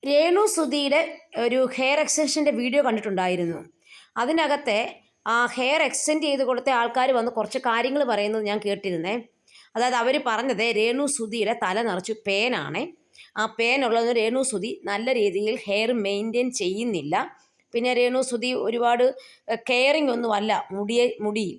രേണു സുധിയുടെ ഒരു hair എക്സ്റ്റൻഷൻ്റെ video കണ്ടിട്ടുണ്ടായിരുന്നു. അതിനകത്തെ ആ ഹെയർ എക്സ്റ്റെൻഡ് ചെയ്ത് കൊടുത്ത ആൾക്കാർ വന്ന് കുറച്ച് കാര്യങ്ങൾ പറയുന്നത് ഞാൻ കേട്ടിരുന്നേ. അതായത് അവർ പറഞ്ഞത് രേണു സുധിയുടെ തല നിറച്ചു പേനാണ്. ആ പേനുള്ളത് രേണു സുധി നല്ല രീതിയിൽ ഹെയർ മെയിൻറ്റെയിൻ ചെയ്യുന്നില്ല. പിന്നെ രേണു സുധി ഒരുപാട് കെയറിങ് ഒന്നും അല്ല മുടിയിൽ.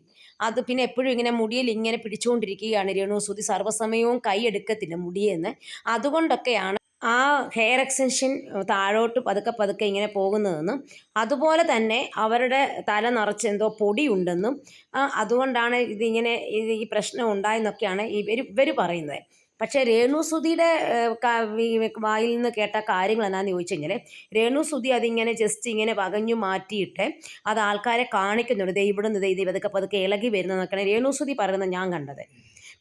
അത് പിന്നെ എപ്പോഴും ഇങ്ങനെ മുടിയിൽ ഇങ്ങനെ പിടിച്ചുകൊണ്ടിരിക്കുകയാണ് രേണു സുധി. സർവ്വസമയവും കൈ എടുക്കത്തില്ല മുടിയെന്ന്. അതുകൊണ്ടൊക്കെയാണ് ആ ഹെയർ എക്സ്റ്റൻഷൻ താഴോട്ട് പതുക്കെ പതുക്കെ ഇങ്ങനെ പോകുന്നതെന്നും അതുപോലെ തന്നെ അവരുടെ തല നിറച്ച് എന്തോ പൊടിയുണ്ടെന്നും അതുകൊണ്ടാണ് ഈ പ്രശ്നം ഉണ്ടായെന്നൊക്കെയാണ് ഇവർ പറയുന്നത്. പക്ഷേ രേണു സുധിയുടെ വായിൽ നിന്ന് കേട്ട കാര്യങ്ങൾ എന്നാന്ന് ചോദിച്ചു കഴിഞ്ഞാൽ, രേണു സുധി അതിങ്ങനെ ജസ്റ്റ് ഇങ്ങനെ വകഞ്ഞു മാറ്റിയിട്ട് അത് ആൾക്കാരെ കാണിക്കുന്നുണ്ട്. ദേ ഇവിടുന്ന് ഇത് പതുക്കെ പതുക്കെ ഇളകി വരുന്നതെന്നൊക്കെയാണ് രേണു സുധി പറയുന്നത് ഞാൻ കണ്ടത്.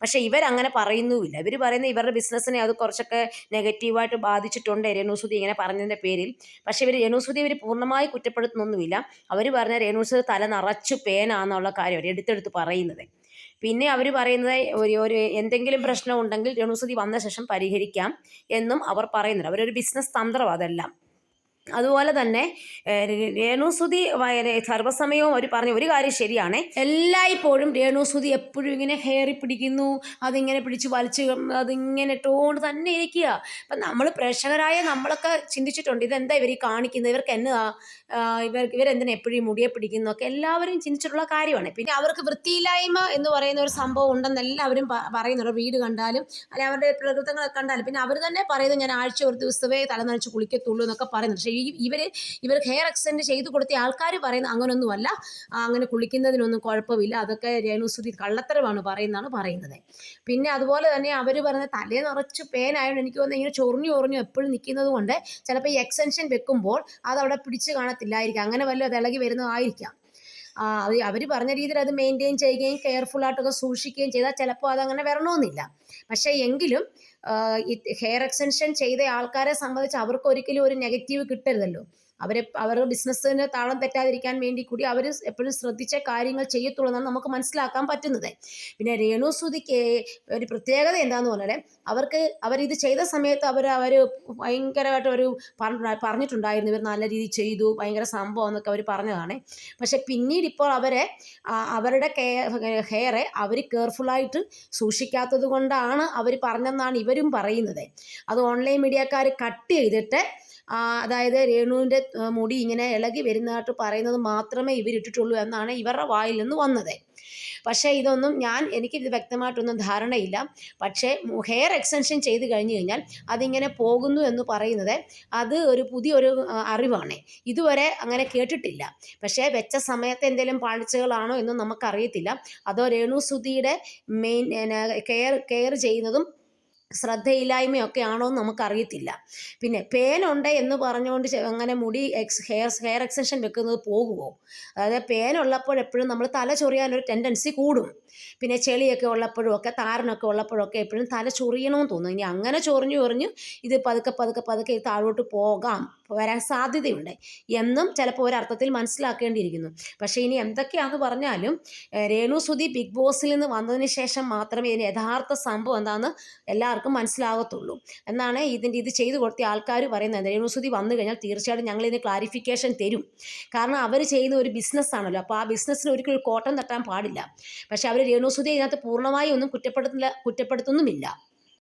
പക്ഷേ ഇവരങ്ങനെ പറയുന്നുമില്ല. ഇവർ പറയുന്നത് ഇവരുടെ ബിസിനസ്സിനെ അത് കുറച്ചൊക്കെ നെഗറ്റീവായിട്ട് ബാധിച്ചിട്ടുണ്ട് രേണു സുധി ഇങ്ങനെ പറഞ്ഞതിൻ്റെ പേരിൽ. പക്ഷേ രേണു സുധി പൂർണ്ണമായി കുറ്റപ്പെടുത്തുന്നൊന്നുമില്ല. അവർ പറഞ്ഞ രേണു സുധി തല നിറച്ചു പേനാന്നുള്ള കാര്യം അവർ എടുത്തെടുത്ത് പറയുന്നത്. പിന്നെ അവർ പറയുന്നത് ഒരു എന്തെങ്കിലും പ്രശ്നം ഉണ്ടെങ്കിൽ രേണു സുധി വന്ന ശേഷം പരിഹരിക്കാം എന്നും അവർ പറയുന്നുണ്ട്. അവരൊരു ബിസിനസ് തന്ത്രം അതെല്ലാം. അതുപോലെ തന്നെ രേണു സുധി സർവ്വസമയവും അവർ പറഞ്ഞ ഒരു കാര്യം ശരിയാണ്. എല്ലായ്പ്പോഴും രേണു സുധി എപ്പോഴും ഇങ്ങനെ ഹെയറിൽ പിടിക്കുന്നു, അതിങ്ങനെ പിടിച്ച് വലിച്ച് അതിങ്ങനെ ഇട്ടുകൊണ്ട് തന്നെ ഇരിക്കുക. അപ്പം നമ്മൾ പ്രേക്ഷകരായ നമ്മളൊക്കെ ചിന്തിച്ചിട്ടുണ്ട്, ഇതെന്താ ഇവർ കാണിക്കുന്നത്, ഇവർക്ക് എന്നതാ, ഇവരെന്തിനാ എപ്പോഴും മുടിയെ പിടിക്കുന്നതൊക്കെ എല്ലാവരും ചിന്തിച്ചിട്ടുള്ള കാര്യമാണ്. പിന്നെ അവർക്ക് വൃത്തിയില്ലായ്മ എന്ന് പറയുന്ന ഒരു സംഭവം ഉണ്ടെന്ന് എല്ലാവരും പറയുന്നുണ്ട്. വീട് കണ്ടാലും അല്ലെങ്കിൽ അവരുടെ പ്രകൃതങ്ങളൊക്കെ കണ്ടാലും പിന്നെ അവർ തന്നെ പറയുന്നത് ഞാൻ ആഴ്ച ഒരു ദിവസമേ തല നനച്ച് കുളിക്കത്തുള്ളൂ എന്നൊക്കെ പറയുന്നുണ്ട്. പക്ഷേ ഇവർ ഹെയർ എക്സ്റ്റെൻഡ് ചെയ്ത് കൊടുത്ത ആൾക്കാർ പറയുന്നത് അങ്ങനൊന്നുമല്ല, അങ്ങനെ കുളിക്കുന്നതിനൊന്നും കുഴപ്പമില്ല, അതൊക്കെ രേണു സുധി കള്ളത്തരമാണ് പറയുന്നത്. പിന്നെ അതുപോലെ തന്നെ അവർ പറഞ്ഞ തലേ നിറച്ച് പേനായതുകൊണ്ട് എനിക്ക് തോന്നുന്നത് ഇങ്ങനെ ചൊറിഞ്ഞു എപ്പോഴും നിൽക്കുന്നത് കൊണ്ട് ചിലപ്പോൾ ഈ എക്സ്റ്റൻഷൻ വെക്കുമ്പോൾ അതവിടെ പിടിച്ച് കാണത്തില്ലായിരിക്കാം, അങ്ങനെ വല്ലതും അത് ഇളകി വരുന്നതായിരിക്കാം. അവർ പറഞ്ഞ രീതിയിൽ അത് മെയിൻറ്റെയിൻ ചെയ്യുകയും കെയർഫുള്ളായിട്ടൊക്കെ സൂക്ഷിക്കുകയും ചെയ്താൽ ചിലപ്പോൾ അതങ്ങനെ വരണമെന്നില്ല. പക്ഷേ എങ്കിലും ഈ ഹെയർ എക്സ്റ്റൻഷൻ ചെയ്ത ആൾക്കാരെ സംബന്ധിച്ച് അവർക്ക് ഒരിക്കലും ഒരു നെഗറ്റീവ് കിട്ടരുതല്ലോ. അവരുടെ ബിസിനസ്സിന് താളം തെറ്റാതിരിക്കാൻ വേണ്ടി കൂടി അവർ എപ്പോഴും ശ്രദ്ധിച്ച കാര്യങ്ങൾ ചെയ്യത്തുള്ളൂ എന്നാണ് നമുക്ക് മനസ്സിലാക്കാൻ പറ്റുന്നത്. പിന്നെ രേണു സുധിക്ക് ഒരു പ്രത്യേകത എന്താണെന്ന് പറഞ്ഞാൽ അവരിത് ചെയ്ത സമയത്ത് അവർ ഭയങ്കരമായിട്ട് ഒരു പറഞ്ഞിട്ടുണ്ടായിരുന്നു, ഇവർ നല്ല രീതിയിൽ ചെയ്തു, ഭയങ്കര സംഭവം എന്നൊക്കെ അവർ പറഞ്ഞതാണ്. പക്ഷെ പിന്നീട് ഇപ്പോൾ അവരുടെ ഹെയറെ അവർ കെയർഫുള്ളായിട്ട് സൂക്ഷിക്കാത്തത് കൊണ്ടാണ് അവർ പറഞ്ഞെന്നാണ് ഇവരും പറയുന്നത്. അത് ഓൺലൈൻ മീഡിയക്കാർ കട്ട് ചെയ്തിട്ട് അതായത് രേണുവിൻ്റെ മുടി ഇങ്ങനെ ഇളകി വരുന്നതായിട്ട് പറയുന്നത് മാത്രമേ ഇവരിട്ടിട്ടുള്ളൂ എന്നാണ് ഇവരുടെ വായിൽ നിന്ന് വന്നത്. പക്ഷേ ഇതൊന്നും എനിക്കിത് വ്യക്തമായിട്ടൊന്നും ധാരണയില്ല. പക്ഷേ ഹെയർ എക്സ്റ്റൻഷൻ ചെയ്ത് കഴിഞ്ഞ് കഴിഞ്ഞാൽ അതിങ്ങനെ പോകുന്നു എന്ന് പറയുന്നത് അത് ഒരു പുതിയൊരു അറിവാണ്. ഇതുവരെ അങ്ങനെ കേട്ടിട്ടില്ല. പക്ഷേ വെച്ച സമയത്ത് എന്തെങ്കിലും പാളിച്ചകളാണോ എന്നും നമുക്കറിയത്തില്ല. അതോ രേണു സുധിയുടെ കെയർ ചെയ്യുന്നതും ശ്രദ്ധയില്ലായ്മയൊക്കെ ആണോ എന്ന് നമുക്കറിയത്തില്ല. പിന്നെ പേനുണ്ട് എന്ന് പറഞ്ഞുകൊണ്ട് അങ്ങനെ മുടി ഹെയർ എക്സ്റ്റൻഷൻ വെക്കുന്നത് പോകുമോ? അതായത് പേനുള്ളപ്പോൾ എപ്പോഴും നമ്മൾ തല ചൊറിയാനൊരു ടെൻഡൻസി കൂടും. പിന്നെ ചെളിയൊക്കെ ഉള്ളപ്പോഴും ഒക്കെ താരനൊക്കെ ഉള്ളപ്പോഴൊക്കെ എപ്പോഴും തല ചൊറിയണമെന്ന് തോന്നും. ഇനി അങ്ങനെ ചൊറിഞ്ഞ് ഇത് പതുക്കെ താഴോട്ട് വരാൻ സാധ്യതയുണ്ട് എന്നും ചിലപ്പോൾ ഒരർത്ഥത്തിൽ മനസ്സിലാക്കേണ്ടിയിരിക്കുന്നു. പക്ഷേ ഇനി എന്തൊക്കെയാണെന്ന് പറഞ്ഞാലും രേണു സുധി ബിഗ് ബോസിൽ നിന്ന് വന്നതിന് ശേഷം മാത്രമേ ഇതിന് യഥാർത്ഥ സംഭവം എന്താണെന്ന് എല്ലാവർക്കും മനസ്സിലാകത്തുള്ളൂ എന്നാണ് ഇത് ചെയ്തു കൊടുത്ത ആൾക്കാർ പറയുന്നത്. രേണു സുധി വന്നു കഴിഞ്ഞാൽ തീർച്ചയായിട്ടും ഞങ്ങളിതിന് ക്ലാരിഫിക്കേഷൻ തരും. കാരണം അവർ ചെയ്യുന്ന ഒരു ബിസിനസ്സാണല്ലോ, അപ്പോൾ ആ ബിസിനസ്സിന് ഒരിക്കലും കോട്ടം തട്ടാൻ പാടില്ല. പക്ഷെ അവർ രേണു സുധി ഇതിനകത്ത് പൂർണ്ണമായി ഒന്നും കുറ്റപ്പെടുത്തുന്നുമില്ല.